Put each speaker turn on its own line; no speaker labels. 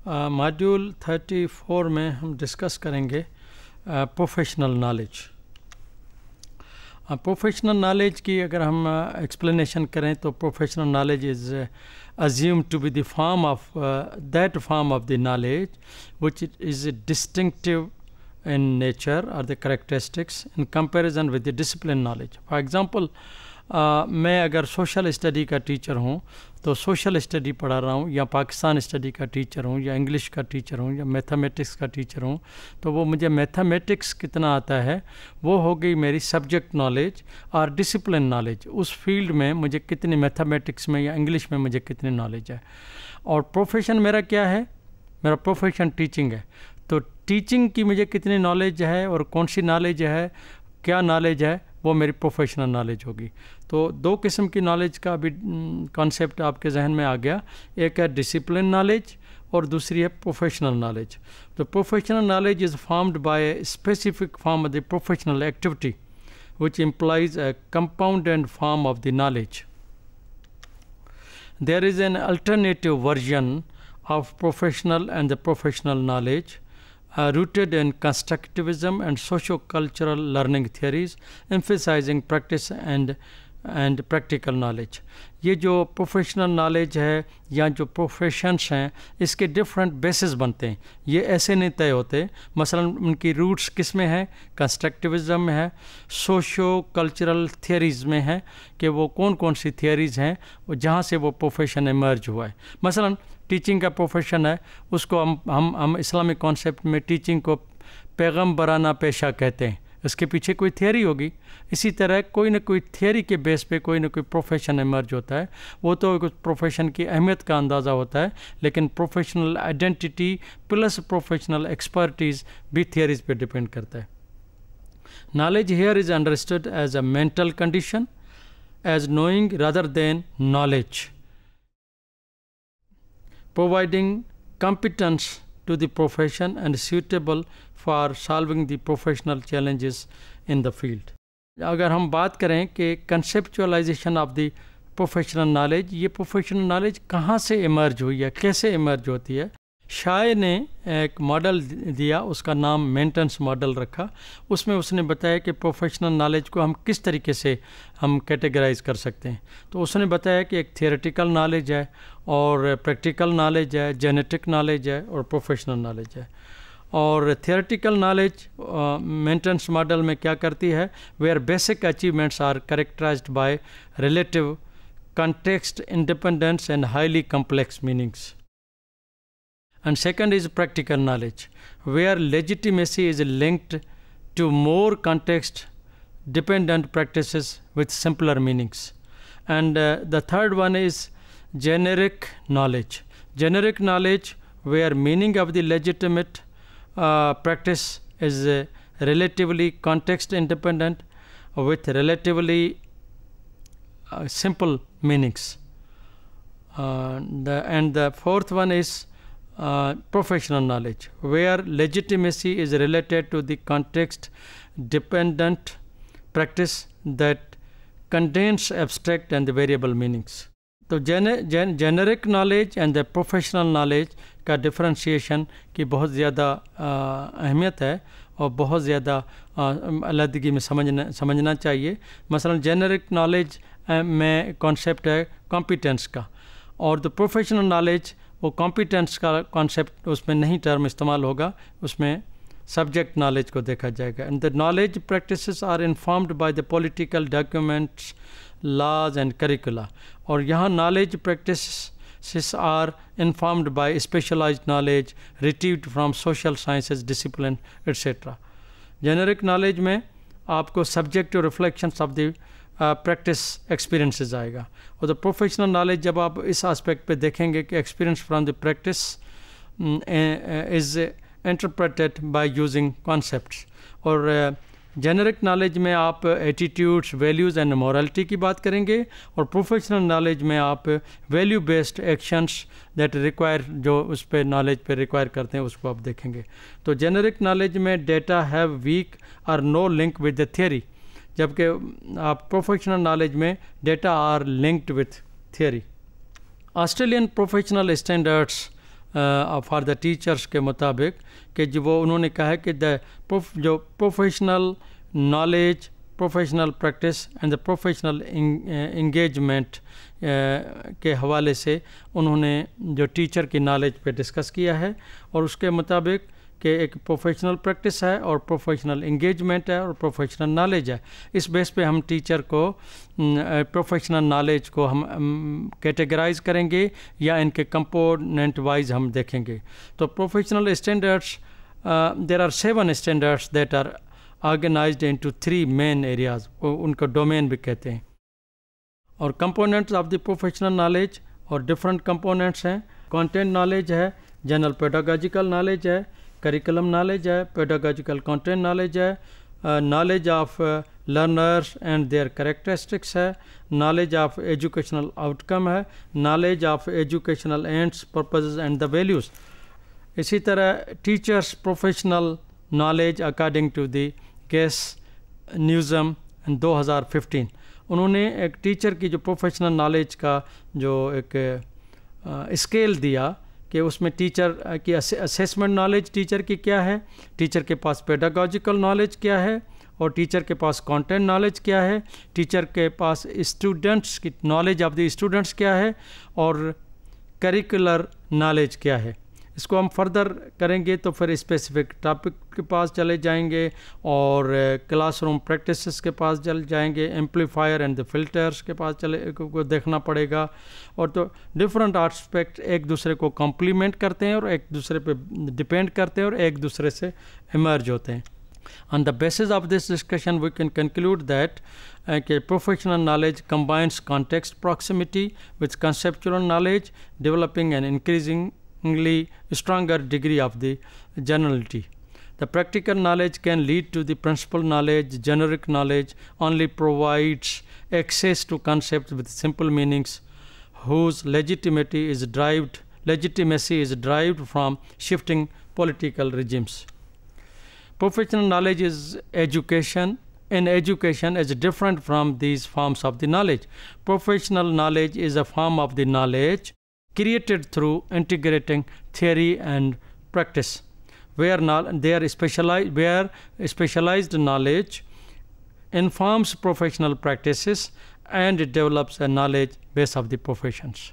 Module 34 میں ہم discuss کریں گے پروفیشنل نالج. پروفیشنل نالج کی اگر ہم ایکسپلینیشن کریں تو professional knowledge is assumed to be the form of that form of the knowledge which is distinctive in nature or the characteristics in comparison with the discipline knowledge. For example, میں اگر social study کا teacher ہوں تو social study پڑھا رہا ہوں، یا Pakistan study کا ٹیچر ہوں، یا انگلش کا ٹیچر ہوں، یا میتھمیٹکس کا ٹیچر ہوں، تو وہ مجھے میتھمیٹکس کتنا آتا ہے وہ ہو گئی میری سبجیکٹ نالج اور ڈسپلن نالج. اس فیلڈ میں مجھے کتنی میتھمیٹکس میں یا انگلش میں مجھے کتنی نالج ہے. اور پروفیشن میرا کیا ہے؟ میرا پروفیشن ٹیچنگ ہے. تو ٹیچنگ کی مجھے کتنی نالج ہے اور کون سی نالج ہے، کیا نالج ہے، وہ میری پروفیشنل نالج ہوگی. تو دو قسم کی نالج کا بھی کانسیپٹ آپ کے ذہن میں آ گیا. ایک ہے ڈسپلن نالج اور دوسری ہے پروفیشنل نالج. تو professional knowledge is formed by a specific form of the professional activity which implies a compounded form of the knowledge. There is an alternative version of professional and the professional knowledge rooted in constructivism and socio-cultural learning theories, emphasizing practice and practical knowledge. یہ جو professional knowledge ہے یا جو professions ہیں اس کے different bases بنتے ہیں. یہ ایسے نہیں طے ہوتے. مثلا ان کی روٹس کس میں ہیں؟ کنسٹرکٹیوزم میں ہے، سوشو کلچرل تھیوریز میں ہے کہ وہ کون کون سی تھیوریز ہیں جہاں سے وہ پروفیشن ایمرج ہوا ہے. مثلا ٹیچنگ کا پروفیشن ہے، اس کو ہم اسلامک کانسیپٹ میں ٹیچنگ کو پیغمبرانہ پیشہ کہتے ہیں. اس کے پیچھے کوئی تھیوری ہوگی. اسی طرح کوئی نہ کوئی تھیوری کے بیس پہ کوئی نہ کوئی پروفیشن ایمرج ہوتا ہے. وہ تو پروفیشن کی اہمیت کا اندازہ ہوتا ہے، لیکن professional identity plus professional expertise بھی تھیوریز پہ ڈپینڈ کرتا ہے. Knowledge here is understood as a mental condition, as knowing rather than knowledge, providing competence to the profession and suitable for solving the professional challenges in the field. اگر ہم بات کریں کہ conceptualisation of the professional knowledge, یہ professional knowledge کہاں سے emerge ہوئی ہے، کیسے ایمرج ہوتی ہے؟ شائع نے ایک ماڈل دیا، اس کا نام مینٹنس ماڈل رکھا. اس میں اس نے بتایا کہ پروفیشنل نالج کو ہم کس طریقے سے ہم کیٹیگرائز کر سکتے ہیں. تو اس نے بتایا کہ ایک تھیوریٹیکل نالج ہے اور پریکٹیکل نالج ہے، جینیٹک نالج ہے اور پروفیشنل نالج ہے. اور تھیوریٹیکل نالج مینٹنس ماڈل میں کیا کرتی ہے؟ Where basic achievements are characterized by relative context independence and highly complex meanings. And second is practical knowledge, where legitimacy is linked to more context-dependent practices with simpler meanings. And the third one is generic knowledge. Generic knowledge, where meaning of the legitimate practice is relatively context-independent with relatively simple meanings. And the fourth one is professional knowledge, where legitimacy is related to the context dependent practice that contains abstract and variable meanings. تو generic knowledge and the professional knowledge کا differentiation کی بہت زیادہ اہمیت ہے اور بہت زیادہ علیحدگی میں سمجھنا چاہیے. مثلا generic knowledge میں کانسیپٹ ہے کمپیٹنس کا، اور the professional knowledge وہ کمپیٹنس کا کانسیپٹ اس میں نہیں ٹرم استعمال ہوگا، اس میں سبجیکٹ نالج کو دیکھا جائے گا. And the knowledge practices are informed by the political documents, laws and curricula. اور یہاں knowledge practices are informed by specialised knowledge retrieved from social sciences discipline etcetera. Generic knowledge میں آپ کو subjective reflections of the practice experiences آئے گا. اور the professional knowledge جب آپ اس آسپیکٹ پہ دیکھیں گے کہ experience from the practice is interpreted by using concepts. اور جنرک نالج میں آپ ایٹیٹیوڈس، ویلیوز اینڈ مورالٹی کی بات کریں گے، اور پروفیشنل نالج میں آپ value based actions that require, جو اس پہ نالج پہ ریکوائر کرتے ہیں، اس کو آپ دیکھیں گے. تو جنرک نالج میں ڈیٹا ہیو ویک اور no link with the theory, جبکہ آپ پروفیشنل نالج میں data are linked with theory. Australian professional standards for the teachers کے مطابق کہ جو وہ انہوں نے کہا ہے کہ جو professional knowledge, professional practice and the professional engagement کے حوالے سے انہوں نے جو ٹیچر کی نالج پہ ڈسکس کیا ہے، اور اس کے مطابق کہ ایک پروفیشنل پریکٹس ہے اور پروفیشنل انگیجمنٹ ہے اور پروفیشنل نالج ہے. اس بیس پہ ہم ٹیچر کو پروفیشنل نالج کو ہم کیٹیگرائز کریں گے یا ان کے کمپوننٹ وائز ہم دیکھیں گے. تو professional standards, there are 7 standards that are organised into 3 main areas, ان کو ڈومین بھی کہتے ہیں. اور components of the professional knowledge اور ڈفرینٹ کمپوننٹس ہیں. کانٹینٹ نالج ہے، جنرل پیڈاگوجیکل نالج ہے، کریکولم نالج ہے، پیڈاگوجیکل کانٹینٹ نالج ہے، knowledge of learners and their characteristics ہے، knowledge of educational outcome ہے، knowledge of educational ends, purposes and the values. اسی طرح teachers professional knowledge according to the گیس نیوزم 2015، انہوں نے ایک ٹیچر کی جو پروفیشنل نالج کا جو ایک اسکیل دیا کہ اس میں ٹیچر کی اسیسمنٹ نالج ٹیچر کی کیا ہے، ٹیچر کے پاس پیڈاگوجیکل نالج کیا ہے، اور ٹیچر کے پاس کانٹینٹ نالج کیا ہے، ٹیچر کے پاس اسٹوڈنٹس کی نالج آف دی اسٹوڈنٹس کیا ہے، اور کریکولر نالج کیا ہے. اس کو ہم فردر کریں گے تو پھر اسپیسیفک ٹاپک کے پاس چلے جائیں گے اور کلاس روم پریکٹسز کے پاس چل جائیں گے، ایمپلیفائر اینڈ دی فلٹرس کے پاس کو دیکھنا پڑے گا. اور تو ڈفرینٹ آسپیکٹ ایک دوسرے کو کمپلیمنٹ کرتے ہیں اور ایک دوسرے پہ ڈپینڈ کرتے ہیں اور ایک دوسرے سے ایمرج ہوتے ہیں. On the basis of this discussion, we can conclude that professional knowledge combines context proximity with conceptual knowledge, developing an increasingly stronger degree of the generality. The practical knowledge can lead to the principal knowledge. Generic knowledge only provides access to concepts with simple meanings whose legitimacy is derived from shifting political regimes. Professional knowledge is education. In education is different from these forms of the knowledge. Professional knowledge is a form of the knowledge created through integrating theory and practice, where specialized knowledge informs professional practices and it develops a knowledge base of the professions.